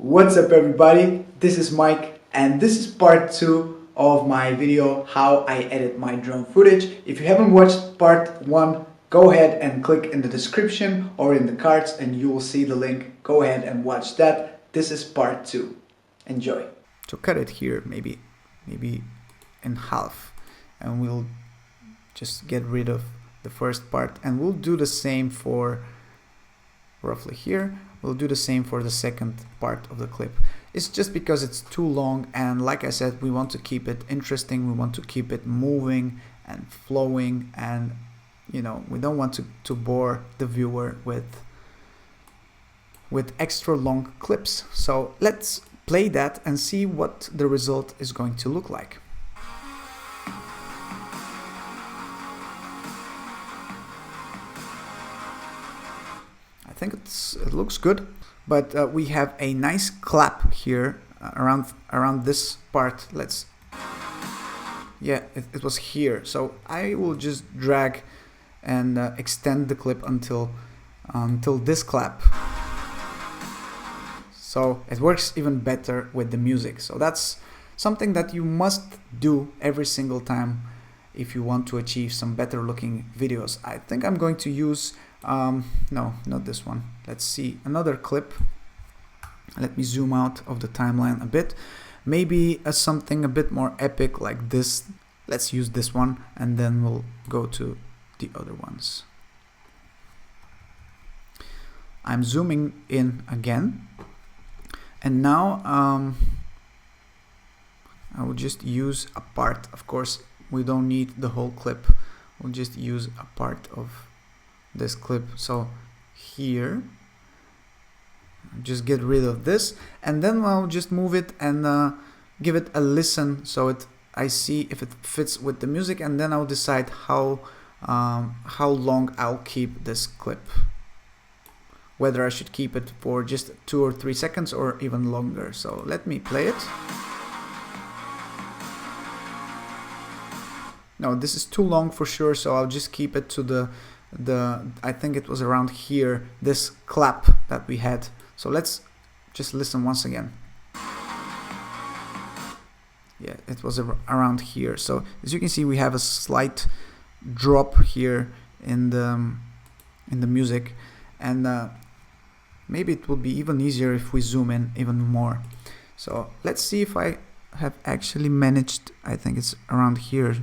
What's up everybody, this is Mike and this is part 2 of my video how I edit my drone footage. If you haven't watched part 1, go ahead and click in the description or in the cards and you will see the link. Go ahead and watch that. This is part 2. Enjoy. So cut it here maybe in half and we'll just get rid of the first part and we'll do the same for roughly here. We'll do the same for the second part of the clip. It's just because it's too long and like I said, we want to keep it interesting, we want to keep it moving and flowing, and you know, we don't want to bore the viewer with extra long clips. So let's play that and see what the result is going to look like. I think it looks good, but we have a nice clap here around this part. It was here, so I will just drag and extend the clip until this clap. So it works even better with the music. So that's something that you must do every single time if you want to achieve some better looking videos. I think I'm going to use no, not this one. Let's see another clip. Let me zoom out of the timeline a bit. Maybe something a bit more epic like this. Let's use this one and then we'll go to the other ones. I'm zooming in again and now I will just use a part. Of course, we don't need the whole clip. We'll just use a part of this clip. So here, just get rid of this and then I'll just move it and give it a listen, so I see if it fits with the music, and then I'll decide how long I'll keep this clip, whether I should keep it for just 2 or 3 seconds or even longer. So let me play it. No, this is too long for sure, so I'll just keep it to the I think it was around here, this clap that we had. So let's just listen once again. Yeah, it was around here. So as you can see, we have a slight drop here in the music, and maybe it would be even easier if we zoom in even more. So let's see if I have actually managed. I think it's around here.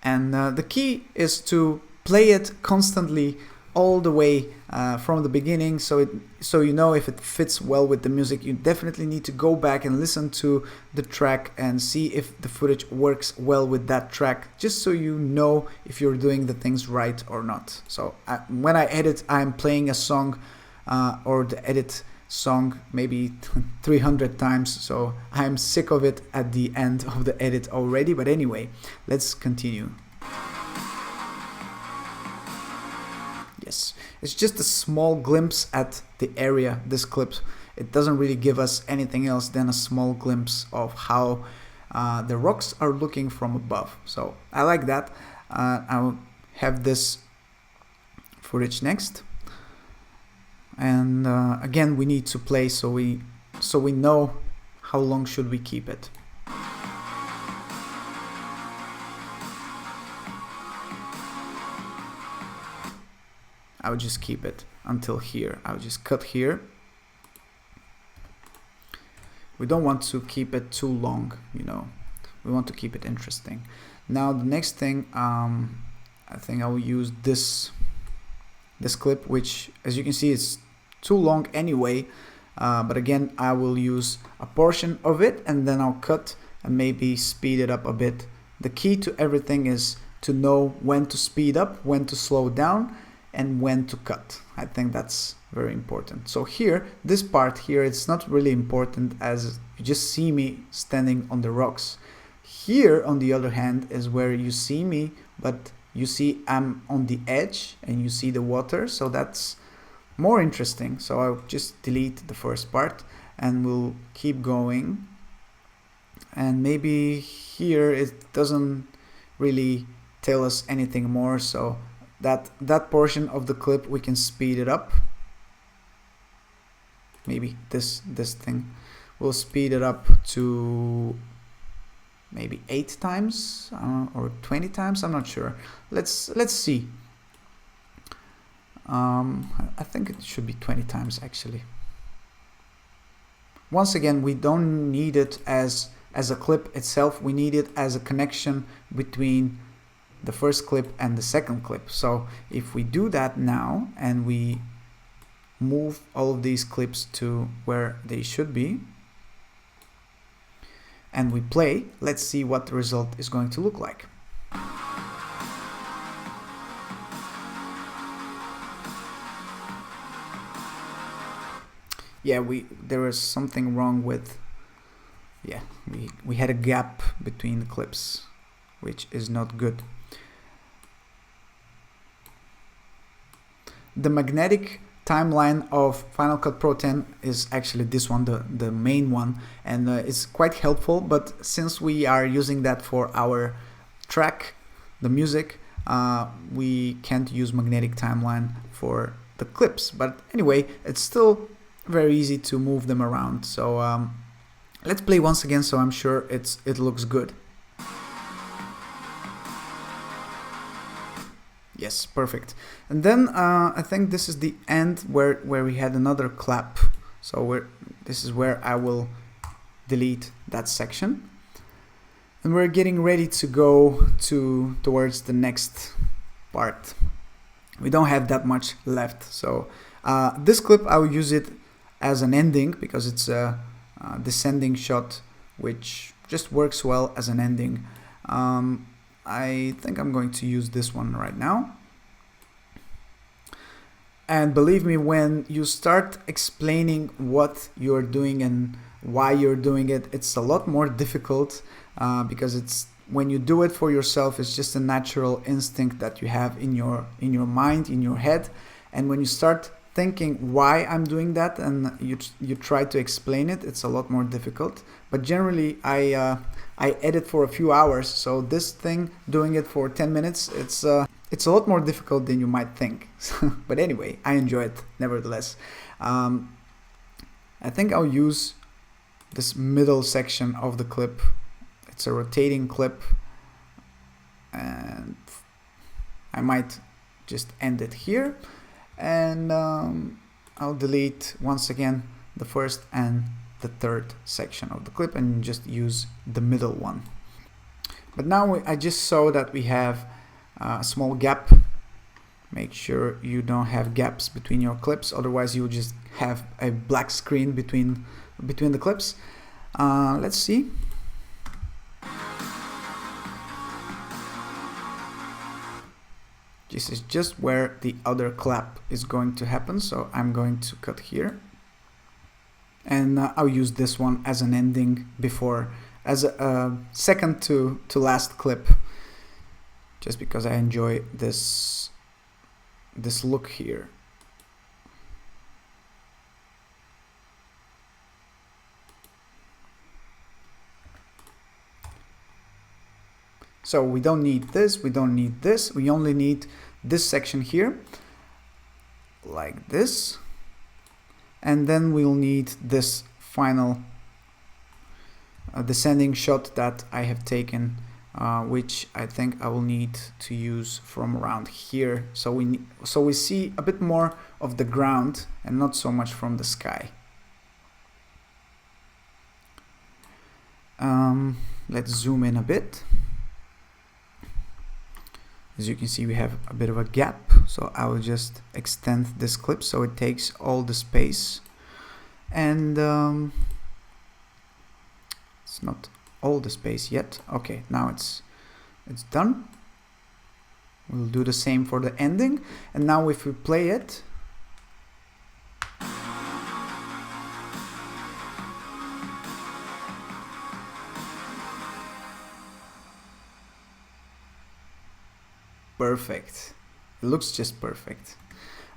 And the key is to play it constantly all the way from the beginning, so you know if it fits well with the music. You definitely need to go back and listen to the track and see if the footage works well with that track, just so you know if you're doing the things right or not. So when I edit, I'm playing a song or the edit song maybe 300 times, so I'm sick of it at the end of the edit already. But anyway, let's continue. Yes, it's just a small glimpse at the area, this clip. It doesn't really give us anything else than a small glimpse of how the rocks are looking from above. So I like that. I'll have this footage next. And again, we need to play so we know how long should we keep it. I would just keep it until here. I would just cut here. We don't want to keep it too long, you know. We want to keep it interesting. Now the next thing, I think I will use this clip, which as you can see is too long anyway, but again I will use a portion of it and then I'll cut and maybe speed it up a bit. The key to everything is to know when to speed up, when to slow down, and when to cut. I think that's very important. So here, this part here, it's not really important as you just see me standing on the rocks. Here on the other hand is where you see me, but you see I'm on the edge and you see the water, so that's more interesting. So I'll just delete the first part and we'll keep going. And maybe here it doesn't really tell us anything more, so that portion of the clip we can speed it up. maybe this thing. We'll speed it up to maybe 8 times or 20 times. I'm not sure. Let's see. I think it should be 20 times actually. Once again, we don't need it as a clip itself. We need it as a connection between the first clip and the second clip. So if we do that now and we move all of these clips to where they should be and we play, let's see what the result is going to look like. Yeah, there was something wrong with, yeah, we had a gap between the clips, which is not good. The magnetic timeline of Final Cut Pro 10 is actually this one, the main one, and it's quite helpful, but since we are using that for our track, the music, we can't use magnetic timeline for the clips. But anyway, it's still very easy to move them around. So let's play once again, so I'm sure it looks good. Yes, perfect. And then I think this is the end where we had another clap. So this is where I will delete that section. And we're getting ready to go towards the next part. We don't have that much left. So this clip, I will use it as an ending because it's a descending shot, which just works well as an ending. I think I'm going to use this one right now. And believe me, when you start explaining what you're doing and why you're doing it, it's a lot more difficult because when you do it for yourself, it's just a natural instinct that you have in your mind, in your head. And when you start thinking why I'm doing that and you try to explain it, it's a lot more difficult. But generally, I edit for a few hours, so this thing, doing it for 10 minutes, it's a lot more difficult than you might think. But anyway, I enjoy it nevertheless. I think I'll use this middle section of the clip. It's a rotating clip, and I might just end it here. And I'll delete once again the first and the third section of the clip and just use the middle one. But now I just saw that we have a small gap. Make sure you don't have gaps between your clips, otherwise you'll just have a black screen between the clips. Let's see. This is just where the other clap is going to happen, so I'm going to cut here. And I'll use this one as an ending as a second to last clip, just because I enjoy this look here. So we don't need this, we don't need this, we only need this section here, like this. And then we'll need this final descending shot that I have taken, which I think I will need to use from around here. So we see a bit more of the ground and not so much from the sky. Let's zoom in a bit. As you can see, we have a bit of a gap, so I will just extend this clip so it takes all the space. And it's not all the space yet. Okay, now it's done. We'll do the same for the ending. And now if we play it, perfect. It looks just perfect.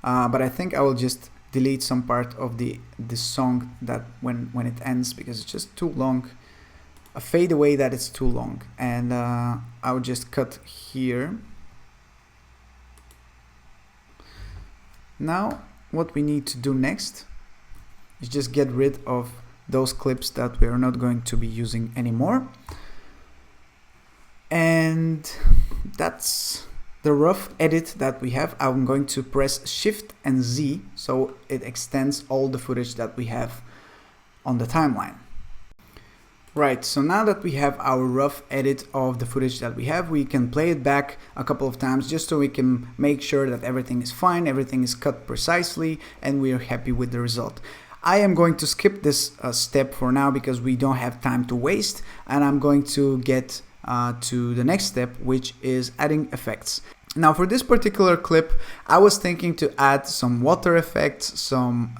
But I think I will just delete some part of this song that when it ends, because it's just too long. A fade away that it's too long. And I will just cut here. Now what we need to do next is just get rid of those clips that we are not going to be using anymore. And that's the rough edit that we have. I'm going to press Shift and Z so it extends all the footage that we have on the timeline. Right, so now that we have our rough edit of the footage that we have, we can play it back a couple of times just so we can make sure that everything is fine, everything is cut precisely, and we are happy with the result. I am going to skip this step for now because we don't have time to waste, and I'm going to get to the next step, which is adding effects. Now for this particular clip, I was thinking to add some water effects, some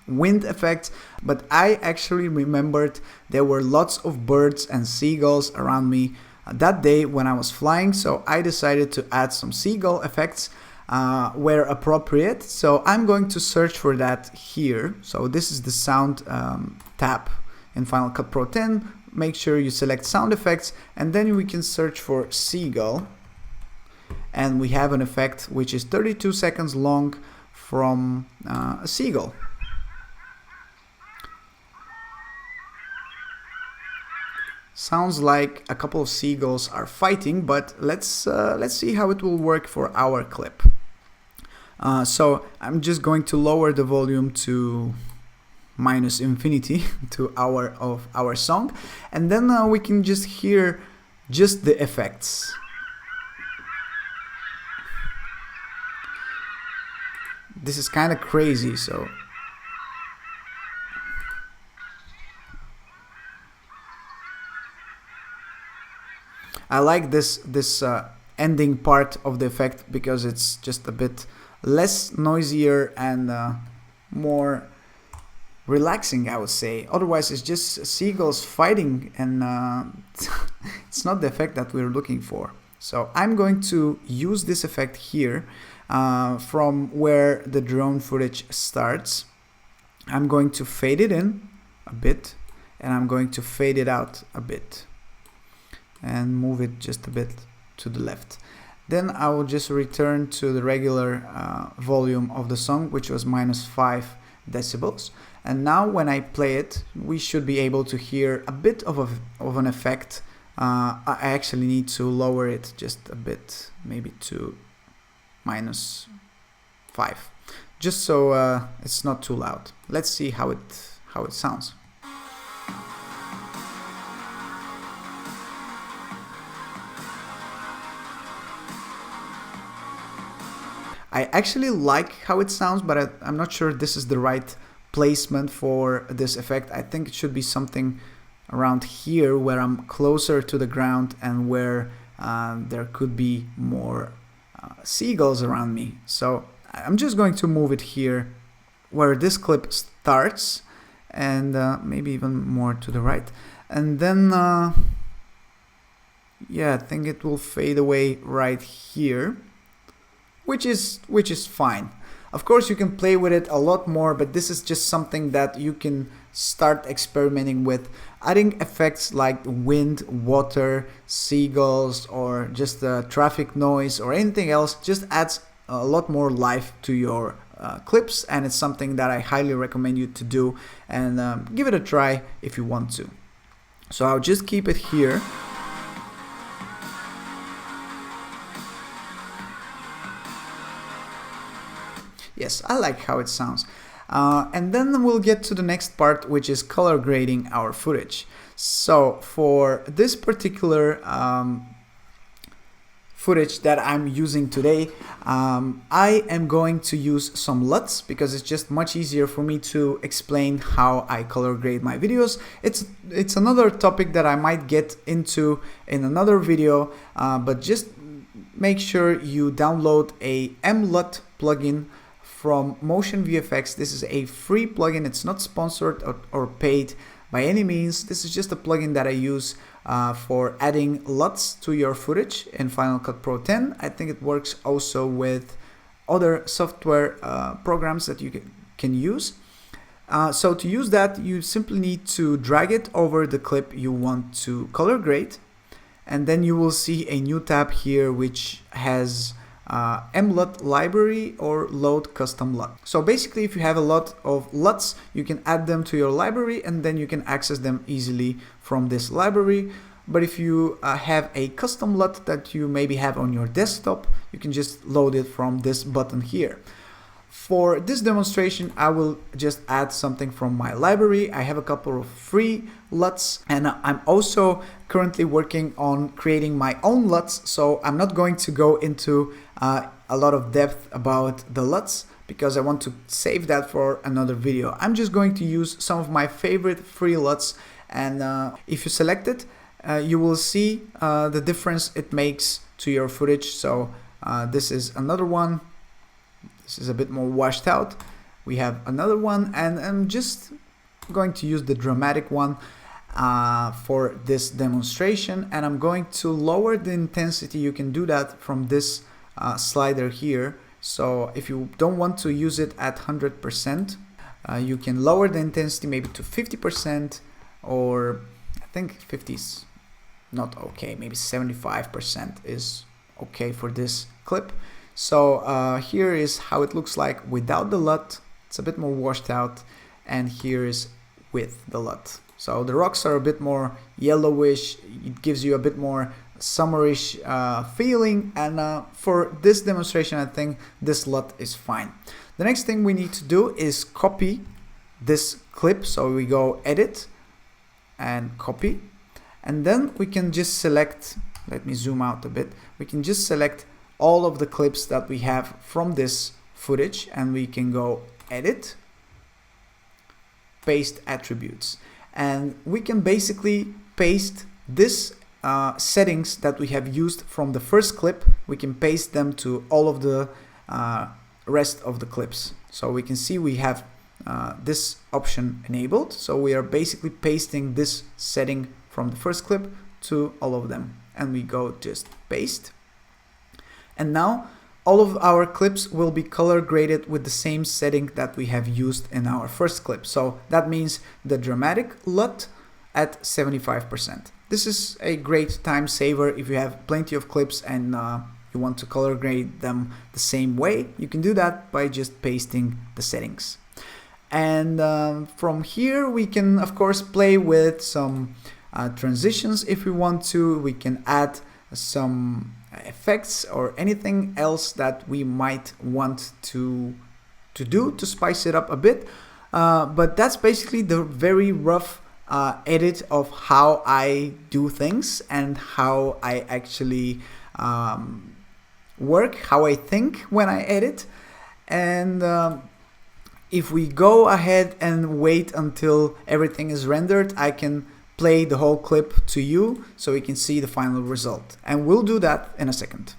wind effects, but I actually remembered there were lots of birds and seagulls around me that day when I was flying, so I decided to add some seagull effects where appropriate. So I'm going to search for that here. So this is the sound tab in Final Cut Pro 10. Make sure you select sound effects, and then we can search for seagull. And we have an effect which is 32 seconds long from a seagull. Sounds like a couple of seagulls are fighting, but let's see how it will work for our clip. So I'm just going to lower the volume to minus infinity to our song, and then we can just hear just the effects. This is kind of crazy, so I like this ending part of the effect because it's just a bit less noisier and more relaxing, I would say. Otherwise it's just seagulls fighting, and it's not the effect that we're looking for. So I'm going to use this effect here from where the drone footage starts. I'm going to fade it in a bit, and I'm going to fade it out a bit and move it just a bit to the left. Then I will just return to the regular volume of the song, which was -5 decibels. And now when I play it, we should be able to hear a bit of an effect. I actually need to lower it just a bit, maybe to -5, just so it's not too loud. Let's see how it sounds. I actually like how it sounds, but I'm not sure this is the right placement for this effect. I think it should be something around here where I'm closer to the ground and where there could be more seagulls around me. So I'm just going to move it here where this clip starts, and maybe even more to the right. And then yeah, I think it will fade away right here, which is fine. Of course you can play with it a lot more, but this is just something that you can start experimenting with. Adding effects like wind, water, seagulls, or just traffic noise or anything else just adds a lot more life to your clips, and it's something that I highly recommend you to do, and give it a try if you want to. So I'll just keep it here. Yes, I like how it sounds. And then we'll get to the next part, which is color grading our footage. So for this particular footage that I'm using today, I am going to use some LUTs because it's just much easier for me to explain how I color grade my videos. It's another topic that I might get into in another video, but just make sure you download a MLUT plugin from Motion VFX. This is a free plugin. It's not sponsored or paid by any means. This is just a plugin that I use for adding LUTs to your footage in Final Cut Pro 10. I think it works also with other software programs that you can use. So to use that, you simply need to drag it over the clip you want to color grade, and then you will see a new tab here which has mlut library or load custom LUT. So basically, if you have a lot of LUTs, you can add them to your library and then you can access them easily from this library. But if you have a custom LUT that you maybe have on your desktop, you can just load it from this button here. For this demonstration, I will just add something from my library. I have a couple of free LUTs, and I'm also currently working on creating my own LUTs, so I'm not going to go into a lot of depth about the LUTs because I want to save that for another video. I'm just going to use some of my favorite free LUTs, and if you select it, you will see the difference it makes to your footage. So this is another one. This is a bit more washed out. We have another one, and I'm just going to use the dramatic one for this demonstration, and I'm going to lower the intensity. You can do that from this slider here. So if you don't want to use it at 100%, you can lower the intensity maybe to 50%, or I think 50 is not okay, maybe 75% is okay for this clip. So here is how it looks like without the LUT. It's a bit more washed out, and here is with the LUT. So the rocks are a bit more yellowish. It gives you a bit more summerish feeling, and for this demonstration I think this LUT is fine. The next thing we need to do is copy this clip. So we go edit and copy, and then we can just select, let me zoom out a bit, we can just select all of the clips that we have from this footage, and we can go edit, paste attributes, and we can basically paste this settings that we have used from the first clip. We can paste them to all of the rest of the clips. So we can see we have this option enabled, so we are basically pasting this setting from the first clip to all of them, and we go just paste. And now all of our clips will be color graded with the same setting that we have used in our first clip. So that means the dramatic LUT at 75%. This is a great time saver if you have plenty of clips and you want to color grade them the same way. You can do that by just pasting the settings. And from here we can of course play with some transitions if we want to. We can add some effects or anything else that we might want to do to spice it up a bit, but that's basically the very rough edit of how I do things and how I actually work, how I think when I edit. And if we go ahead and wait until everything is rendered, I can play the whole clip to you so you can see the final result, and we'll do that in a second.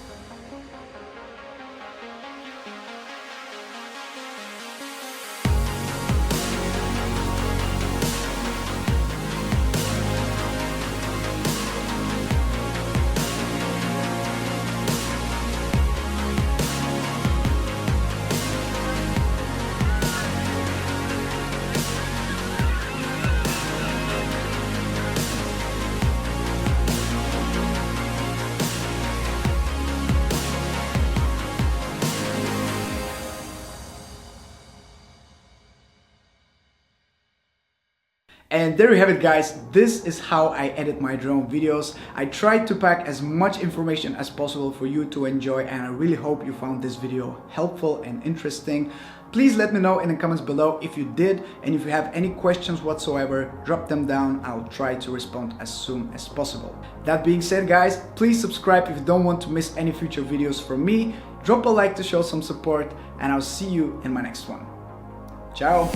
And there you have it, guys. This is how I edit my drone videos. I tried to pack as much information as possible for you to enjoy, and I really hope you found this video helpful and interesting. Please let me know in the comments below if you did, and if you have any questions whatsoever, drop them down. I'll try to respond as soon as possible. That being said, guys, please subscribe if you don't want to miss any future videos from me. Drop a like to show some support, and I'll see you in my next one. Ciao!